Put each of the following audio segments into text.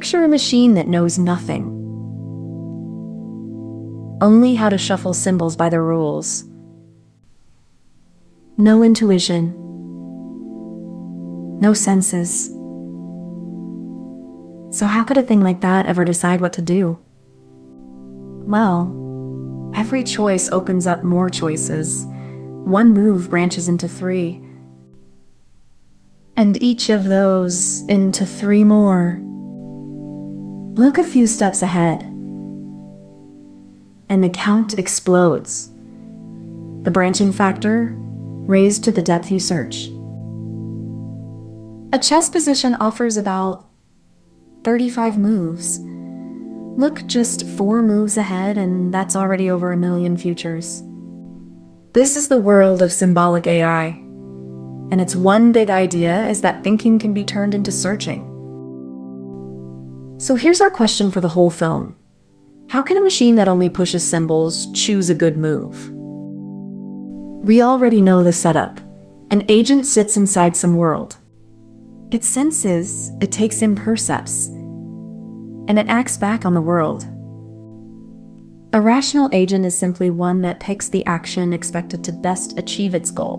Picture a machine that knows nothing, only how to shuffle symbols by the rules. No intuition, no senses. So how could a thing like that ever decide what to do? Well, every choice opens up more choices. One move branches into 3. And each of those into 3 more. Look a few steps ahead, and the count explodes. The branching factor raised to the depth you search. A chess position offers about 35 moves. Look just 4 moves ahead, and that's already over 1 million futures. This is the world of symbolic AI, and its one big idea is that thinking can be turned into searching. So here's our question for the whole film. How can a machine that only pushes symbols choose a good move? We already know the setup. An agent sits inside some world. It senses, it takes in percepts, and it acts back on the world. A rational agent is simply one that picks the action expected to best achieve its goal.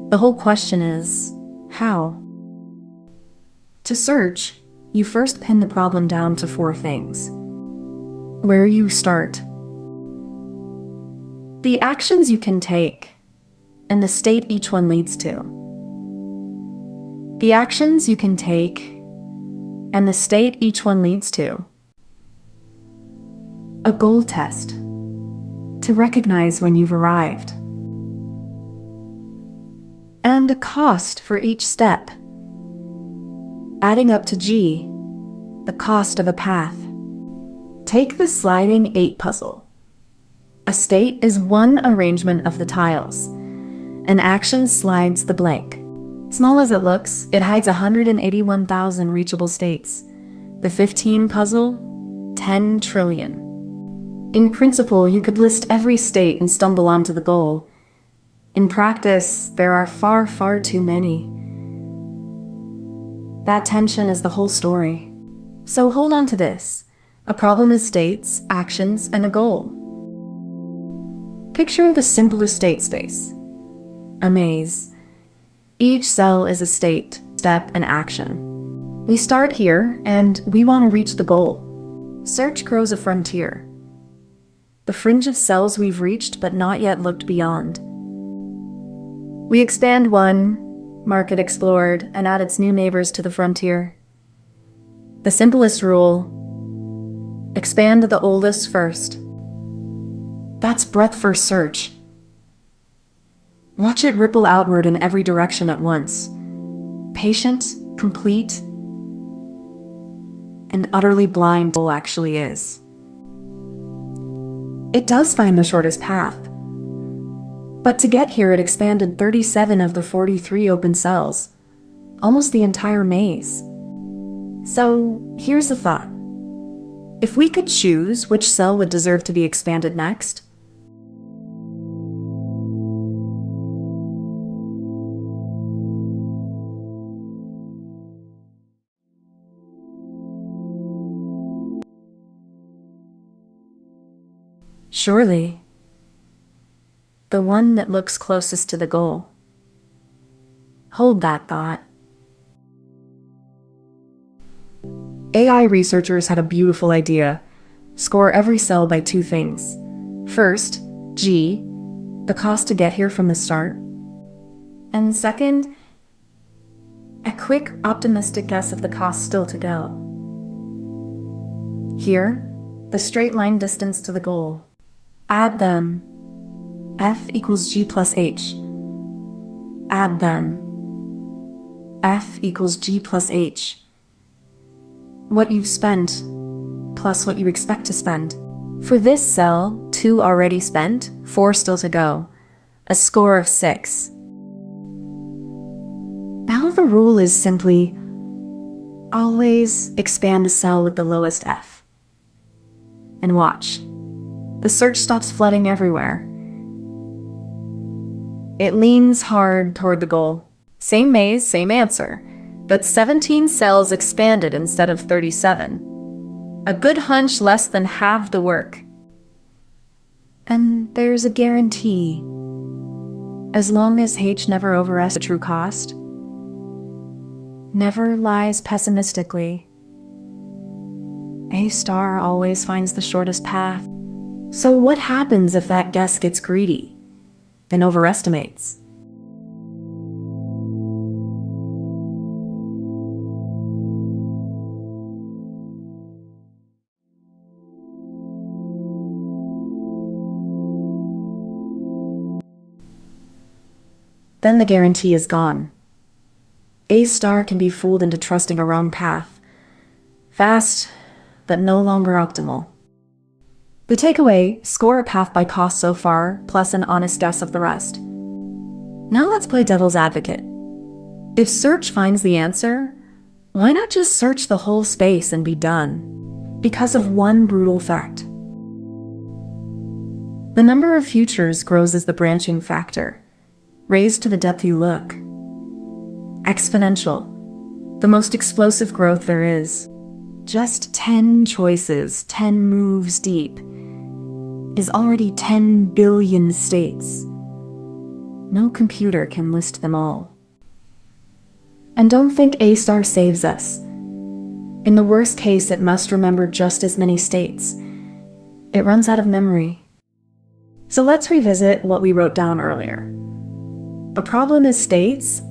The whole question is, how? To search, you first pin the problem down to 4 things. Where you start. The actions you can take, and the state each one leads to. The actions you can take, and the state each one leads to. A goal test, to recognize when you've arrived. And a cost for each step, adding up to G, the cost of a path. Take the sliding 8 puzzle. A state is one arrangement of the tiles. An action slides the blank. Small as it looks, it hides 181,000 reachable states. The 15 puzzle, 10 trillion. In principle, you could list every state and stumble onto the goal. In practice, there are far, far too many. That tension is the whole story. So hold on to this. A problem is states, actions, and a goal. Picture the simplest state space. A maze. Each cell is a state, step, and action. We start here, and we want to reach the goal. Search grows a frontier. The fringe of cells we've reached but not yet looked beyond. We expand one, mark it explored, and add its new neighbors to the frontier. The simplest rule: expand the oldest first. That's breadth first search. Watch it ripple outward in every direction at once. Patient, complete, and utterly blind goal actually is. It does find the shortest path. But to get here, it expanded 37 of the 43 open cells, almost the entire maze. So here's the thought. If we could choose which cell would deserve to be expanded next, surely the one that looks closest to the goal. Hold that thought. AI researchers had a beautiful idea. Score every cell by 2 things. First, G, the cost to get here from the start. And second, a quick, optimistic guess of the cost still to go. Here, the straight line distance to the goal. Add them. F equals G plus H. Add them. F equals G plus H. What you've spent, plus what you expect to spend. For this cell, 2 already spent, 4 still to go. A score of 6. Now the rule is simply, always expand the cell with the lowest F. And watch. The search stops flooding everywhere. It leans hard toward the goal. Same maze, same answer. but 17 cells expanded instead of 37. A good hunch, less than half the work. And there's a guarantee. As long as H never overestimates the true cost, never lies pessimistically, A star always finds the shortest path. So what happens if that guess gets greedy and overestimates? Then the guarantee is gone. A star can be fooled into trusting a wrong path. Fast, but no longer optimal. The takeaway: score a path by cost so far, plus an honest guess of the rest. Now let's play devil's advocate. If search finds the answer, why not just search the whole space and be done? Because of one brutal fact. The number of futures grows as the branching factor. Raised to the depth you look. Exponential. The most explosive growth there is. Just 10 choices, 10 moves deep, is already 10 billion states. No computer can list them all. And don't think A star saves us. In the worst case, it must remember just as many states. It runs out of memory. So let's revisit what we wrote down earlier. A problem is states,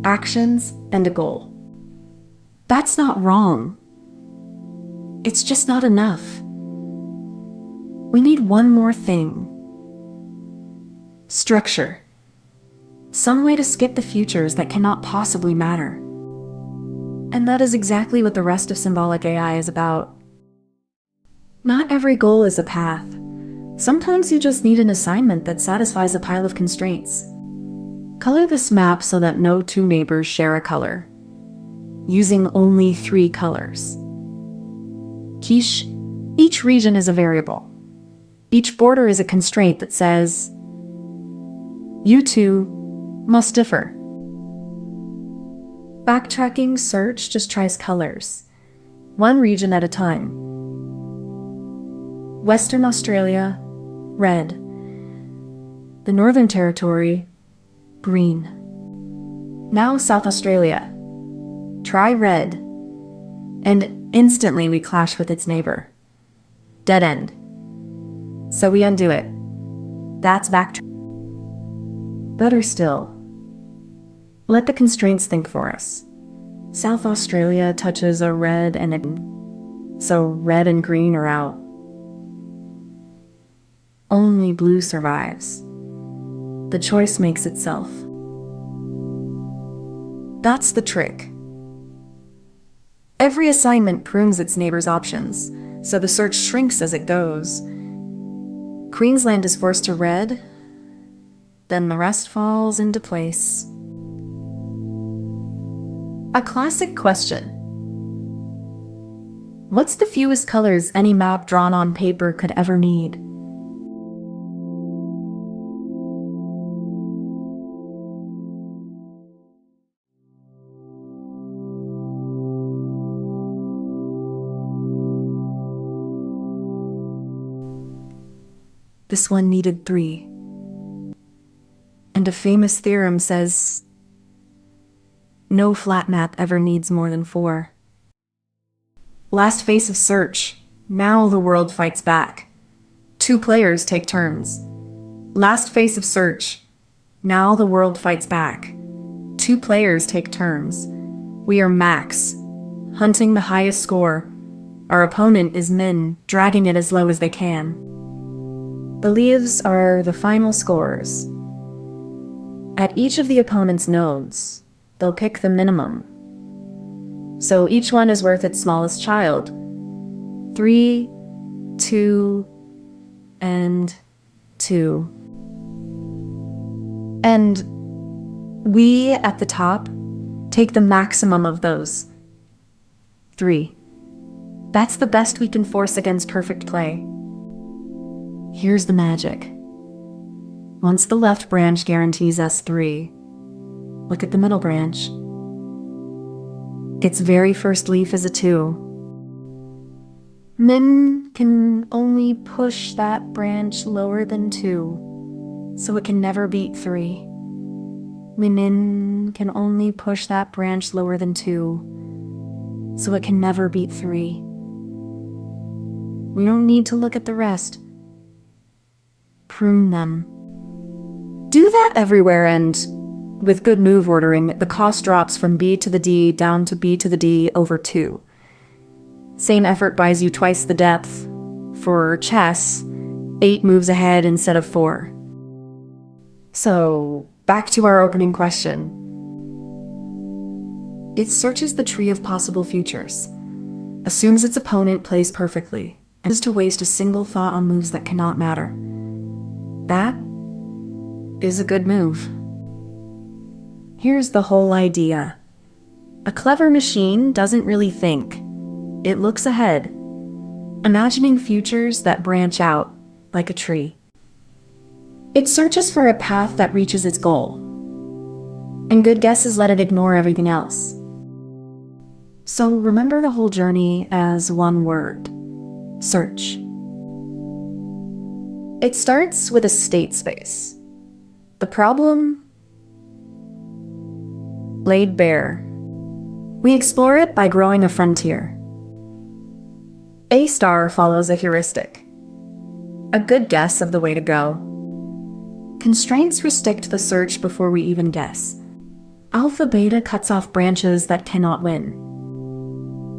actions, and a goal. That's not wrong. It's just not enough. We need one more thing. Structure. Some way to skip the futures that cannot possibly matter. And that is exactly what the rest of Symbolic AI is about. Not every goal is a path. Sometimes you just need an assignment that satisfies a pile of constraints. Color this map so that no two neighbors share a color, using only 3 colors. Quiche, each region is a variable. Each border is a constraint that says, you two must differ. Backtracking search just tries colors, one region at a time. Western Australia, red. The Northern Territory, green. Now South Australia. Try red. And instantly we clash with its neighbor. Dead end. So we undo it. That's backtracking. Better still, let the constraints think for us. South Australia touches a red and a green, so red and green are out. Only blue survives. The choice makes itself. That's the trick. Every assignment prunes its neighbor's options, so the search shrinks as it goes. Queensland is forced to red, then the rest falls into place. A classic question. What's the fewest colors any map drawn on paper could ever need? This one needed 3. And a famous theorem says, no flat map ever needs more than 4. Last phase of search. Now the world fights back. 2 players take turns. Last phase of search. Now the world fights back. 2 players take turns. We are max, hunting the highest score. Our opponent is min, dragging it as low as they can. The leaves are the final scores. At each of the opponent's nodes, they'll pick the minimum. So each one is worth its smallest child. 3, 2, and 2. And we, at the top, take the maximum of those. 3. That's the best we can force against perfect play. Here's the magic. Once the left branch guarantees us 3, look at the middle branch. Its very first leaf is a 2. Min can only push that branch lower than 2, so it can never beat 3. Min can only push that branch lower than 2, so it can never beat 3. We don't need to look at the rest. Prune them. Do that everywhere, and with good move ordering, the cost drops from B to the D down to B to the D over 2. Same effort buys you twice the depth. For chess, 8 moves ahead instead of 4. So, back to our opening question. It searches the tree of possible futures, assumes its opponent plays perfectly, and is to waste a single thought on moves that cannot matter. That is a good move. Here's the whole idea. A clever machine doesn't really think. It looks ahead, imagining futures that branch out like a tree. It searches for a path that reaches its goal, and good guesses let it ignore everything else. So remember the whole journey as one word: search. It starts with a state space. The problem? Laid bare. We explore it by growing a frontier. A star follows a heuristic, a good guess of the way to go. Constraints restrict the search before we even guess. Alpha beta cuts off branches that cannot win.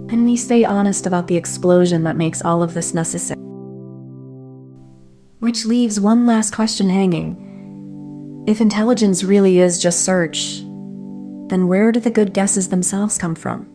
And we stay honest about the explosion that makes all of this necessary. Which leaves one last question hanging. If intelligence really is just search, then where do the good guesses themselves come from?